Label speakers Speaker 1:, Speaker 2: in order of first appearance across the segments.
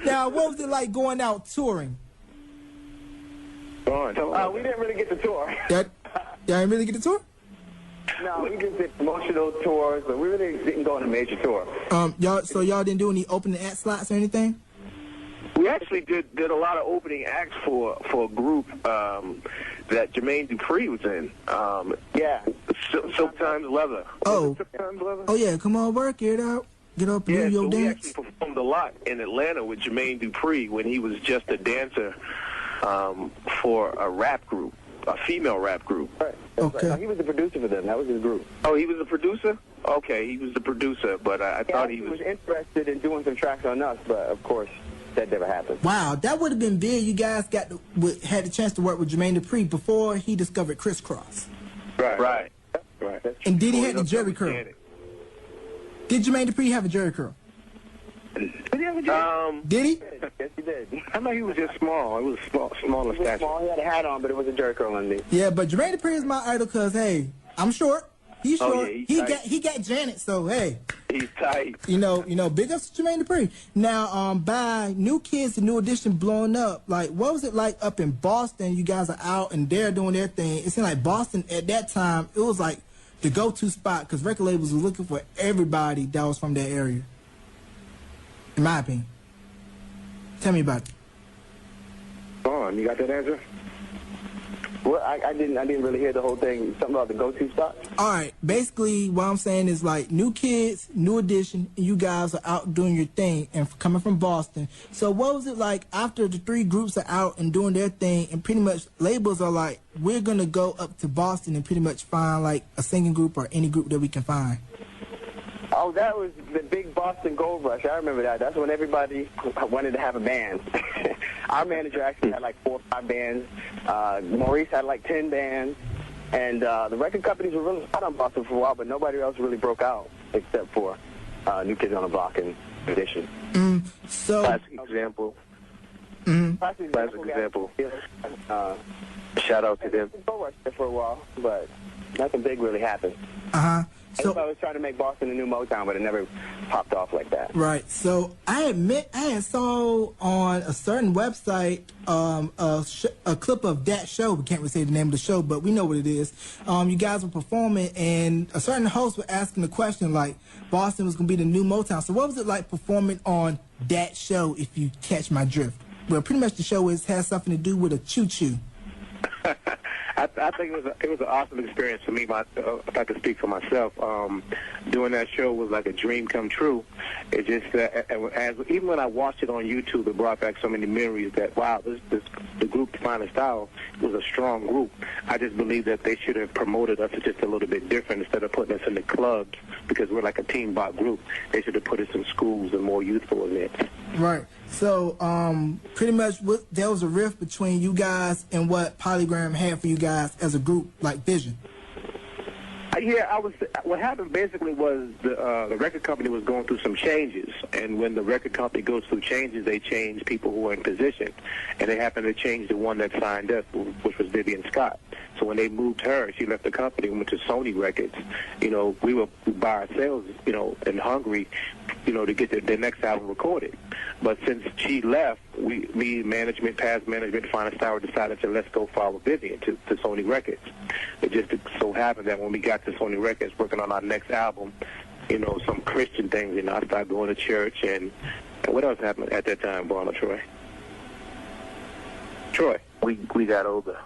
Speaker 1: Now, what was it like going out touring?
Speaker 2: We didn't really get to tour.
Speaker 1: Y'all didn't really get to tour?
Speaker 2: No, we just did promotional tours, but we really didn't go on a major tour.
Speaker 1: Y'all didn't do any opening act slots or anything?
Speaker 3: We actually did a lot of opening acts for a group that Jermaine Dupri was in. Silk Times Leather. Silk Times Leather?
Speaker 1: Oh yeah, come on, work it out. Get up and do your dance.
Speaker 3: We actually performed a lot in Atlanta with Jermaine Dupri when he was just a dancer for a rap group, a female rap group.
Speaker 2: Right. Okay. Right. No, he was the producer for them. That was his group.
Speaker 3: Oh, he was the producer? Okay, he was the producer, but I thought he was
Speaker 2: interested in doing some tracks on us, but of course that never happened.
Speaker 1: Wow, that would have been big. You guys had the chance to work with Jermaine Dupri before he discovered Crisscross.
Speaker 3: Right.
Speaker 1: And did he have the Jerry curl? Did Jermaine Dupri have a Jerry curl?
Speaker 2: Did he have a Jerry?
Speaker 1: Did he?
Speaker 2: Yes, he did.
Speaker 3: I know he was just small. It was small in stature.
Speaker 2: He had a hat on, but it was a Jerry curl underneath.
Speaker 1: Yeah, but Jermaine Dupri is my idol because, hey, I'm short. He's short.
Speaker 3: Oh, yeah,
Speaker 1: he got Janet, so hey.
Speaker 3: He's tight.
Speaker 1: You know, big ups to Jermaine Dupri. Now, by New Kids and New Edition blowing up, like, what was it like up in Boston? You guys are out and they're doing their thing. It seemed like Boston at that time, it was like the go-to spot because record labels were looking for everybody that was from that area. In my opinion. Tell me about it.
Speaker 3: Go on, you got that answer?
Speaker 2: Well, I didn't really hear the whole thing. Something about the go-to spot.
Speaker 1: All right. Basically, what I'm saying is like New Kids, New Edition, and you guys are out doing your thing and coming from Boston. So what was it like after the three groups are out and doing their thing and pretty much labels are like, we're going to go up to Boston and pretty much find like a singing group or any group that we can find?
Speaker 2: Oh, that was the big Boston Gold Rush. I remember that. That's when everybody wanted to have a band. Our manager actually had like 4 or 5 bands. Maurice had like 10 bands. And the record companies were really hot on Boston for a while, but nobody else really broke out except for New Kids on the Block and Edition.
Speaker 3: Classic example.
Speaker 2: Classic example.
Speaker 3: Shout out to them.
Speaker 2: Gold Rush there for a while, but nothing big really happened. So I was trying to make Boston a new Motown, but it never popped off like that.
Speaker 1: Right. So I admit I had saw on a certain website a clip of that show. We can't really say the name of the show, but we know what it is. You guys were performing, and a certain host was asking the question like Boston was going to be the new Motown. So what was it like performing on that show, if you catch my drift? Well, pretty much the show has something to do with a choo-choo.
Speaker 3: I think it was an awesome experience for me. If I could speak for myself, doing that show was like a dream come true. It just even when I watched it on YouTube, it brought back so many memories that wow, the group Defining Style was a strong group. I just believe that they should have promoted us just a little bit different instead of putting us in the clubs because we're like a team bop group. They should have put us in schools and more youthful events.
Speaker 1: Right. So, pretty much there was a rift between you guys and what Polygram had for you guys as a group, like Vision.
Speaker 3: Yeah, what happened basically was the record company was going through some changes, and when the record company goes through changes, they change people who are in position, and they happened to change the one that signed us, which was Vivian Scott. So when they moved her, she left the company and went to Sony Records. You know, we were by ourselves, you know, in Hungary, you know, to get their next album recorded. But since she left, me, management, past management, Defining Style decided to let's go follow Vivian to Sony Records. It just so happened that when we got to Sony Records working on our next album, you know, some Christian things, you know, I started going to church and what else happened at that time, Barnum, Troy? We got older.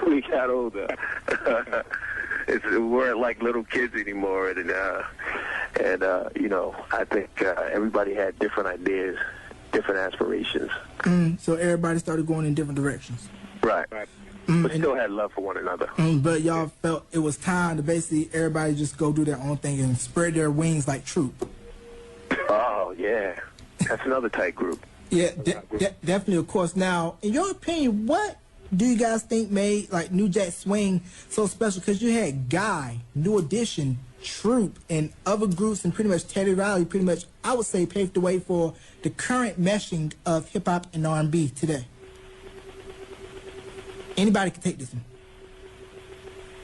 Speaker 3: We got older. We weren't like little kids anymore, and you know, I think everybody had different ideas, different aspirations.
Speaker 1: So everybody started going in different directions.
Speaker 3: Right. But still had love for one another.
Speaker 1: But y'all felt it was time to basically everybody just go do their own thing and spread their wings like Troop.
Speaker 3: Oh yeah, that's another tight group.
Speaker 1: Yeah, definitely, of course. Now, in your opinion, what do you guys think made like New Jack Swing so special? Because you had Guy, New Edition, Troop, and other groups, and pretty much Teddy Riley, pretty much, I would say, paved the way for the current meshing of hip-hop and R&B today. Anybody can take this one.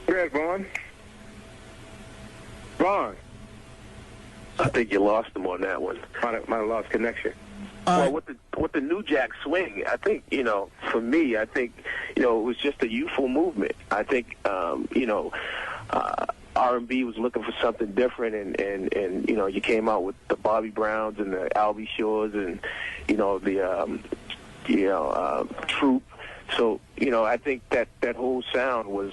Speaker 3: Go ahead, Vaughn. I think you lost them on that one. Might have lost connection. Well, with the New Jack Swing, I think, for me, I think, it was just a youthful movement. I think, R&B was looking for something different, and you came out with the Bobby Browns and the Albie Shores and, Troop. So, I think that whole sound was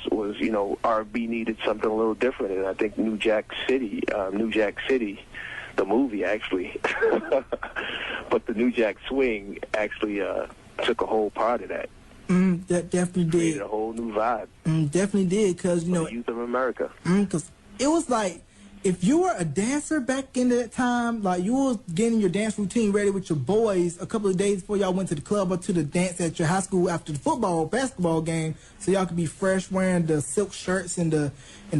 Speaker 3: R&B needed something a little different, and I think New Jack City, the movie actually, but the New Jack Swing actually took a whole part of that.
Speaker 1: That definitely did.
Speaker 3: Created a whole new vibe.
Speaker 1: Definitely did, because
Speaker 3: the youth of America.
Speaker 1: Because it was like, if you were a dancer back in that time, like you was getting your dance routine ready with your boys a couple of days before y'all went to the club or to the dance at your high school after the football or basketball game, so y'all could be fresh wearing the silk shirts and the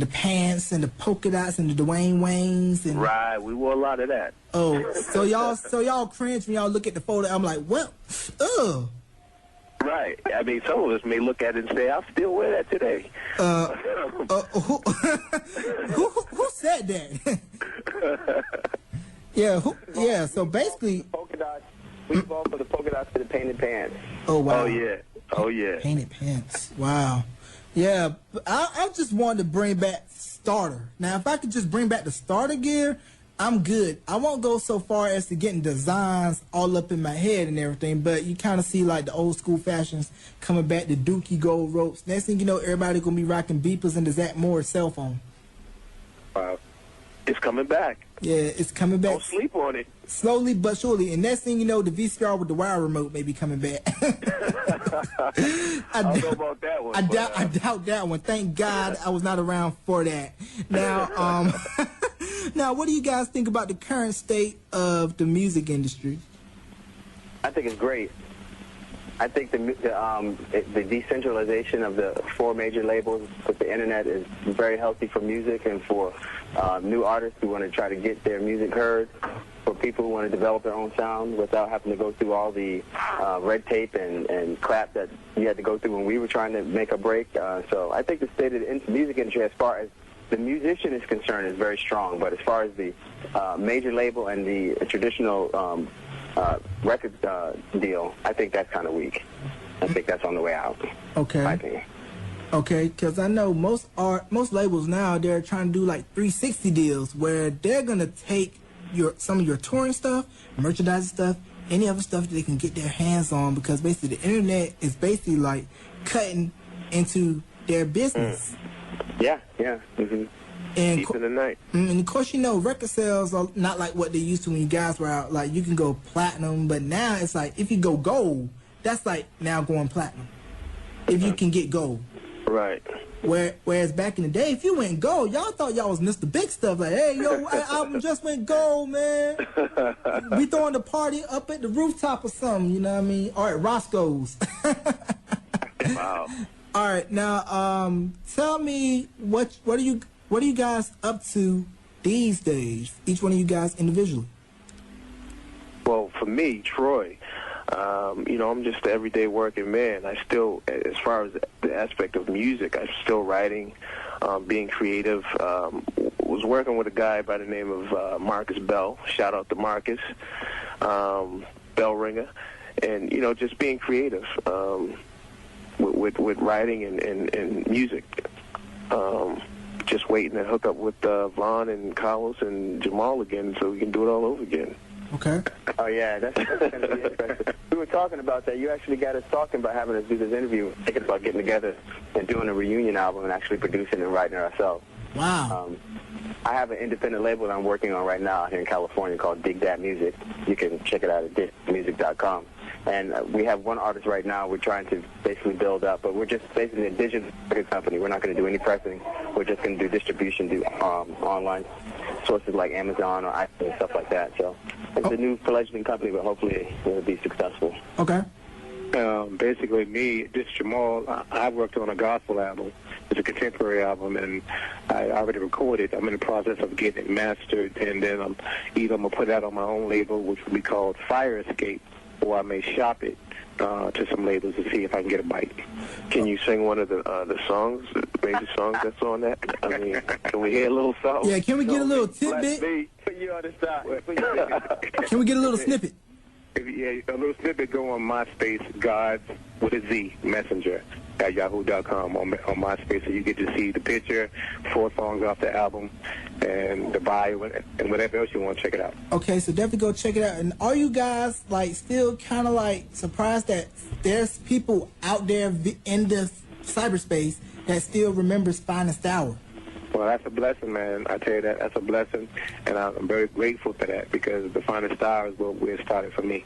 Speaker 1: pants and the polka dots and the Dwayne Waynes and
Speaker 3: right, we wore a lot of that.
Speaker 1: Oh, so y'all cringe when y'all look at the photo. I'm like, well, ugh.
Speaker 3: Right. I mean, some of us may look at it and say, "I'll still wear that today."
Speaker 1: Who said that? Yeah. So basically,
Speaker 2: polka dots. We evolved from the polka dots to the painted pants.
Speaker 1: Oh wow.
Speaker 3: Oh yeah.
Speaker 1: Painted pants. Wow. Yeah. I just wanted to bring back starter. Now, if I could just bring back the starter gear, I'm good. I won't go so far as to getting designs all up in my head and everything, but you kind of see like the old school fashions coming back, the Dookie gold ropes. Next thing you know, everybody going to be rocking beepers and the Zach Morris cell phone.
Speaker 3: Wow. It's coming back.
Speaker 1: Yeah, it's coming back.
Speaker 3: Don't sleep on it.
Speaker 1: Slowly but surely. And next thing you know, the VCR with the wire remote may be coming back.
Speaker 3: I don't know about that one.
Speaker 1: I doubt that one. Thank God I was not around for that. Now, now, what do you guys think about the current state of the music industry?
Speaker 2: I think it's great. I think the decentralization of the 4 major labels with the internet is very healthy for music and for new artists who want to try to get their music heard, for people who want to develop their own sound without having to go through all the red tape and crap that you had to go through when we were trying to make a break. So I think the state of the music industry, as far as the musician is concerned, is very strong. But as far as the major label and the traditional record deal, I think that's kind of weak. I think that's on the way out.
Speaker 1: Okay.
Speaker 2: My opinion.
Speaker 1: Okay, because I know most labels now, they're trying to do like 360 deals where they're gonna take some of your touring stuff, merchandising stuff, any other stuff that they can get their hands on, because basically the internet is basically like cutting into their business.
Speaker 2: Yeah. Mm-hmm.
Speaker 1: And
Speaker 3: Deep in the night.
Speaker 1: And of course, record sales are not like what they used to when you guys were out. Like, you can go platinum, but now it's like, if you go gold, that's like now going platinum. If you can get gold.
Speaker 3: Right.
Speaker 1: Whereas back in the day, if you went gold, y'all thought y'all was Mr. Big Stuff. Like, hey, yo, our album just went gold, man. We throwing the party up at the rooftop or something, you know what I mean? Or at Roscoe's.
Speaker 3: Wow.
Speaker 1: All right, now, tell me, what are you guys up to these days? Each one of you guys individually.
Speaker 3: Well, for me, Troy, I'm just an everyday working man. I still, as far as the aspect of music, I'm still writing, being creative. Was working with a guy by the name of Marcus Bell. Shout out to Marcus, Bell Ringer, and just being creative with writing and music. Just waiting to hook up with Vaughn and Carlos and Jamal again, so we can do it all over again.
Speaker 1: Okay.
Speaker 2: Oh, yeah, that's going to be interesting. We were talking about that. You actually got us talking about having us do this interview, thinking about getting together and doing a reunion album and actually producing and writing it ourselves.
Speaker 1: Wow.
Speaker 2: I have an independent label that I'm working on right now here in California called Dig That Music. You can check it out at digmusic.com. And we have one artist right now we're trying to basically build up, but we're just basically a digital record company. We're not going to do any pressing. We're just going to do distribution, do online sources like Amazon or iTunes and stuff like that. So it's a new fledgling company, but hopefully it will be successful.
Speaker 1: Okay.
Speaker 3: Basically, me, this Jamal, I worked on a gospel album. It's a contemporary album, and I already recorded. I'm in the process of getting it mastered, and then I'm going to put it out on my own label, which will be called Fire Escape. or I may shop it to some labels to see if I can get a bite.
Speaker 4: Can you sing one of the songs, maybe songs that's on that? I mean, can we hear a little something?
Speaker 1: Yeah, can we get a little tidbit?
Speaker 2: Put you on the side.
Speaker 1: Can we get a little snippet?
Speaker 3: Yeah, a little snippet go on MySpace, Gods with a Z, Messenger, at yahoo.com on MySpace, so you get to see the picture, 4 songs off the album, and the bio, and whatever else you want. Check it out.
Speaker 1: Okay, so definitely go check it out. And are you guys like still kind of like surprised that there's people out there in the cyberspace that still remembers Finest Hour?
Speaker 3: Well, that's a blessing, man. I tell you that's a blessing, and I'm very grateful for that because the Finest Hour is where it started for me.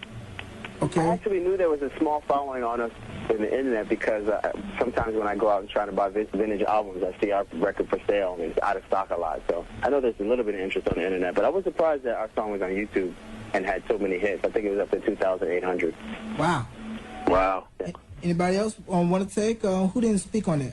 Speaker 1: Okay.
Speaker 2: I actually knew there was a small following on us in the internet because sometimes when I go out and try to buy vintage albums, I see our record for sale and it's out of stock a lot. So I know there's a little bit of interest on the internet, but I was surprised that our song was on YouTube and had so many hits. I think it was up to 2,800.
Speaker 1: Wow.
Speaker 4: Wow.
Speaker 1: Anybody else want to take? Who didn't speak on that?